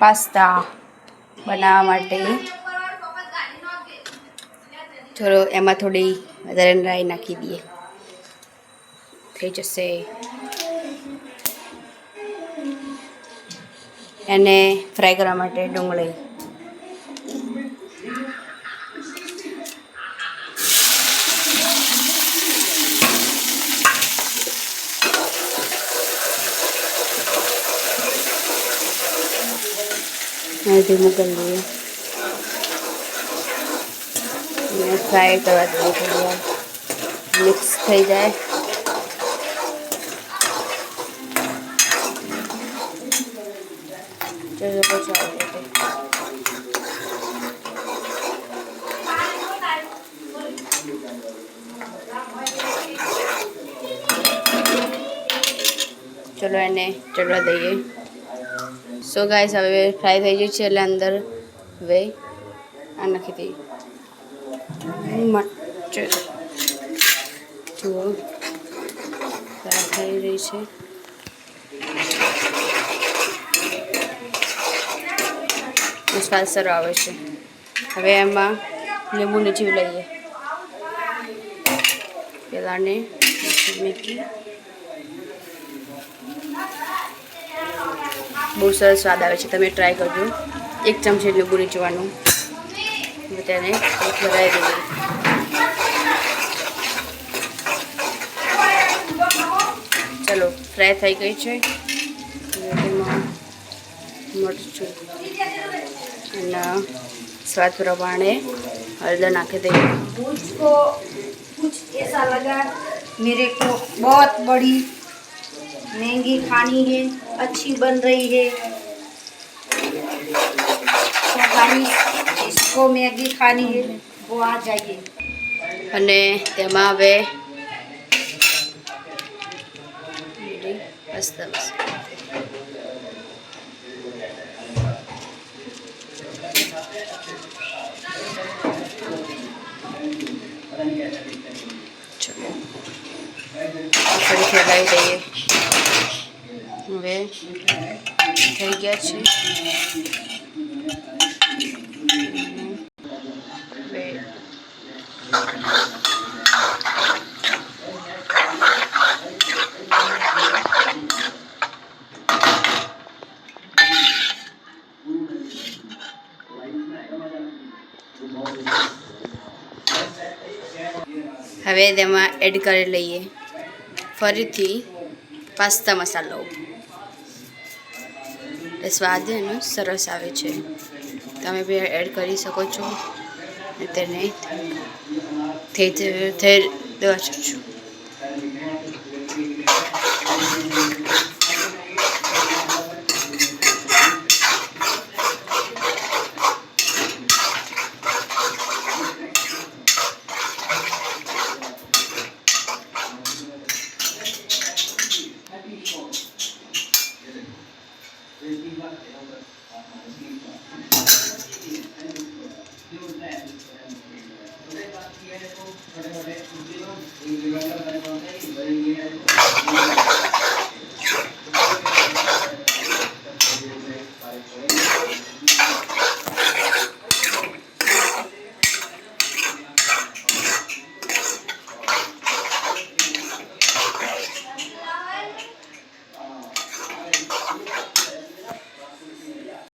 Pasta બનાવવા માટે ચલો એમાં થોડી વધારે રાઈ નાખી દઈએ, થઈ જશે. એને ફ્રાય કરવા માટે ડુંગળી ધીમું કરી દઈએ અને ફ્રાય કરવા દઈએ, થોડી વાર મિક્સ થઈ જાય. ચલો ચલો એને ચડવા દઈએ. સો ગાઈસ હવે ફ્રાય થઈ ગઈ છે એટલે અંદર હવે આ નાખી દઈએ મરચાં. જુઓ ફ્રાય થઈ રહી છે. સ્વાદ સારો આવે છે. હવે એમાં લીંબુ નીચવી લઈએ. પેલાને મૂકી બહુ સરસ સ્વાદ આવે છે, તમે ટ્રાય કરજો. 1 ચમચી લીંબુ નીચવાનું તેને ભરાઈ દઈએ. ચલો ફ્રાય થઈ ગઈ છે. તેમાં મરચું અને स्वाद प्रमाणे हल्दर नाखे दे. मुझको कुछ ऐसा लगा मेरे को बहुत बड़ी महंगी खानी है, अच्छी बन रही है तो गाइस इसको मैगी खानी है वो आ जाइए. અને તેમાં હવે ફરી ફેલાવી દઈએ. હવે થઈ ગયા છે. હવે તેમાં એડ કરી લઈએ ફરીથી પાસ્તા મસાલો. સ્વાદ એનો સરસ આવે છે, તમે બી એડ કરી શકો છો. તેને થઈ દેવા છો.